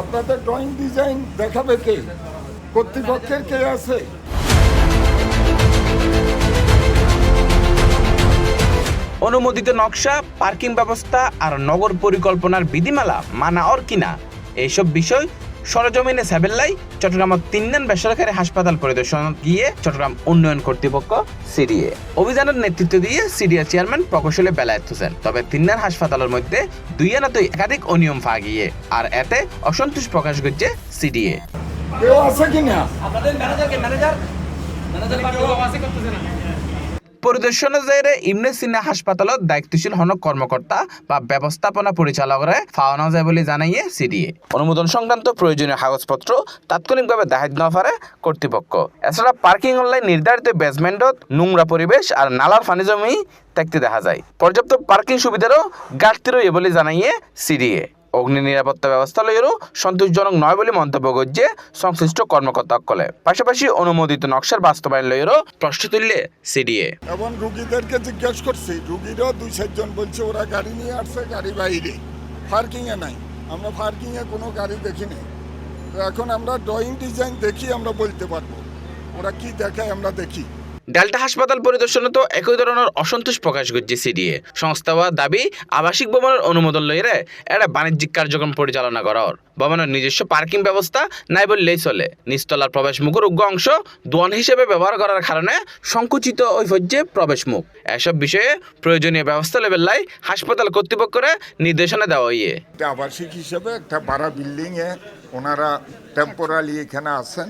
আপনাদের drawing design দেখাবে কে? কর্তৃপক্ষের কে আছে? অনুমোদিত নকশা, পার্কিং ব্যবস্থা আর নগর পরিকল্পনার বিধিমালা মানা অর কিনা এইসব বিষয় সরজমিনে সাবেল্লাই চট্টগ্রাম ৩ নং বেসরকারি হাসপাতাল পরিদর্শন গিয়ে চট্টগ্রাম উন্নয়ন কর্তৃপক্ষ সিডিএ অভিযানের নেতৃত্ব দিয়ে সিডিএ চেয়ারম্যান প্রকৌশলী বেলায়েত হোসেন। তবে ৩ নং হাসপাতালের মধ্যে দুইয়ানাতেই একাধিক অনিয়ম পাওয়া গিয়ে আর এতে অসন্তোষ প্রকাশ করছে সিডিএ। কেউ আছে কিনা? পরিদর্শনে যাইরে ইবনে সিনা হাসপাতালত দায়িত্বশীল হন কর্মকর্তা বা ব্যবস্থাপনা পরিচালকরে পাওয়া যায় বলে জানাইয়ে সিডিএ। অনুমোদন সংক্রান্ত প্রয়োজনীয় কাগজপত্র তাৎক্ষণিকভাবে দেখাইতে না পারে কর্তৃপক্ষ। এছাড়া পার্কিং অনলাইন নির্ধারিত বেসমেন্টত নোংরা পরিবেশ আর নালার পানি জমি দেখতে দেখা যায়। পর্যাপ্ত পার্কিং সুবিধারও ঘাটতি রয়ে বলে জানাইয়ে সিডিএ। অগ্নি নিরাপত্তা ব্যবস্থা লইয়েরও সন্তোষজনক নয় বলে মন্তব্য করছে সংশ্লিষ্ট কর্মকর্তাসকলে। পাশাপাশি অনুমোদিত নকশার বাস্তবায়ন লইয়েরও প্রশ্ন তুললে সিডিএ। এবং রুগীদেরকে জিজ্ঞেস করছি, রুগীরও 2-4 জন বলছে ওরা গাড়ি নিয়ে আসছে, গাড়ি বাইরে, পার্কিংয়ে নাই। আমরা পার্কিংয়ে কোনো গাড়ি দেখিনি। তো এখন আমরা ড্রয়িং ডিজাইন দেখি আমরা বলতে পারবো ওরা কি দেখায়, আমরা দেখি। ডেল্টা হাসপাতাল পরিদর্শনে তো একই ধরনের অসন্তোষ প্রকাশ করছে সিডিএ। সংস্থা দাবি আবাসিক ভবনের অনুমোদন লইরে এটা বাণিজ্যিক কার্যক্রম পরিচালনা করার ভবনের নিজস্ব পার্কিং ব্যবস্থা নাই বললেই চলে। নিচতলার প্রবেশ মুখের উগ্র অংশ দোয়ান হিসেবে ব্যবহার করার কারণে সংকুচিত ওই পর্যে প্রবেশ মুখ। এসব বিষয়ে প্রয়োজনীয় ব্যবস্থা লেবেল্লাই হাসপাতাল কর্তৃপক্ষের নির্দেশনা দেওয়া হইয়ে। আবাসিক হিসেবে একটা ভাড়া বিল্ডিংয়ে ওনারা টেম্পোরারি এখানে আছেন।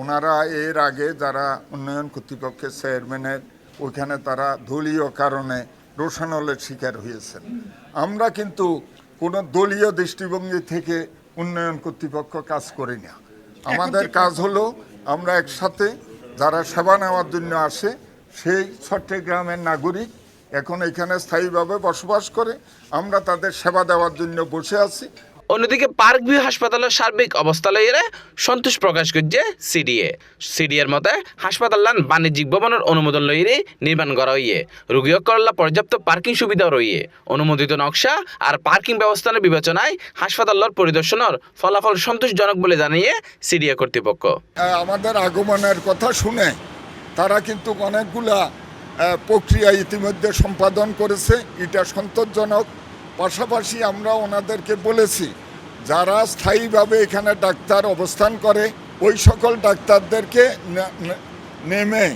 ওনারা এর আগে যারা উন্নয়ন কর্তৃপক্ষের চেয়ারম্যানের ওইখানে তারা দলীয় কারণে রোশানলের শিকার হয়েছেন। আমরা কিন্তু কোনো দলীয় দৃষ্টিভঙ্গি থেকে উন্নয়ন কর্তৃপক্ষ কাজ করি না। আমাদের কাজ হলো আমরা একসাথে যারা সেবা নেওয়ার জন্য আসে, সেই চট্টগ্রামের নাগরিক এখন এখানে স্থায়ীভাবে বসবাস করে, আমরা তাদের সেবা দেওয়ার জন্য বসে আছি। অন্যদিকে পার্ক ভিউ হাসপাতালের সার্বিক অবস্থা লইয়ে সন্তোষ প্রকাশ করছে সিডিএর মতে হাসপাতাল বাণিজ্যিক ভবনের অনুমোদন লইয়ে নির্মাণ করা হইয়ে রোগী করলা পর্যাপ্ত পার্কিং সুবিধাও রইয়ে অনুমোদিত নকশা আর পার্কিং ব্যবস্থানের বিবেচনায় হাসপাতালের পরিদর্শনের ফলাফল সন্তোষজনক বলে জানিয়ে সিডিএ কর্তৃপক্ষ। আমাদের আগমনের কথা শুনে তারা কিন্তু অনেকগুলা প্রক্রিয়া ইতিমধ্যে সম্পাদন করেছে, এটা সন্তোষজনক। পাশাপাশি আমরা ওনাদেরকে বলেছি যারা স্থায়ীভাবে এখানে ডাক্তার অবস্থান করে ওই সকল ডাক্তারদেরকে নেমে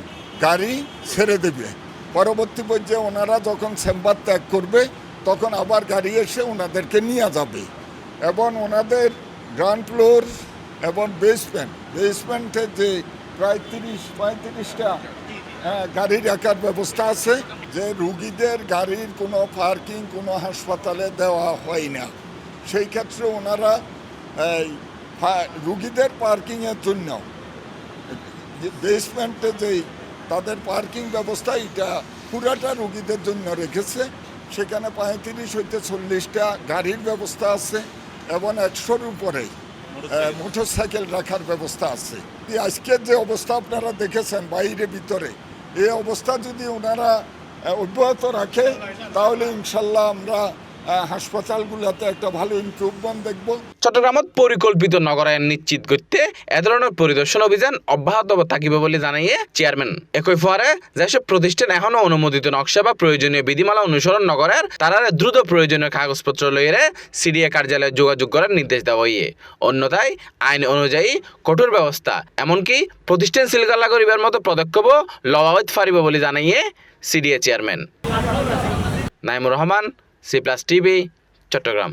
গাড়ি ছেড়ে দেবে। পরবর্তী পর্যায়ে ওনারা যখন চেম্বার ত্যাগ করবে তখন আবার গাড়ি এসে ওনাদেরকে নিয়ে যাবে। এবং ওনাদের গ্রাউন্ড ফ্লোর এবং বেসমেন্টের যে প্রায় 30-35টা গাড়ি রাখার ব্যবস্থা আছে, যে রুগীদের গাড়ির কোনো পার্কিং কোনো হাসপাতালে দেওয়া হয় না। সেই ক্ষেত্রে ওনারা রুগীদের পার্কিংয়ের জন্য বেসমেন্টে যেই তাদের পার্কিং ব্যবস্থা এটা পুরাটা রুগীদের জন্য রেখেছে। সেখানে 35-40টা গাড়ির ব্যবস্থা আছে এবং 100-র উপরে মোটরসাইকেল রাখার ব্যবস্থা আছে। আজকের যে অবস্থা আপনারা দেখেছেন বাইরে ভিতরে, এই অবস্থা যদি ওনারা অব্যাহত রাখে তাহলে ইনশাল্লাহ আমরা হাসপাতালগুলোতে একটা ভালো ইমপ্রুভমেন্ট দেখব। চট্টগ্রামত পরিকল্পিত নগরায়ন নিশ্চিত করতে এ ধরনের পরিদর্শন অভিযান অব্যাহত থাকিবে বলে জানাইয়ে চেয়ারম্যান। একই ফলে যেসব প্রতিষ্ঠান এখনো অনুমোদিত নকশা বা প্রয়োজনীয় বিধিমালা অনুসরণ নগরের তারা দ্রুত প্রয়োজনীয় কাগজপত্র লইয়ে সিডিএ কার্যালয়ে যোগাযোগ করার নির্দেশ দেওয়া হইয়ে। অন্যথায় আইন অনুযায়ী কঠোর ব্যবস্থা এমনকি প্রতিষ্ঠান সিলগালা করিবার মতো পদক্ষেপও লওয়া হইতে পারিব বলে জানাইয়ে CDA chairman. Naimur Rahman, C+ TV, Chittagong.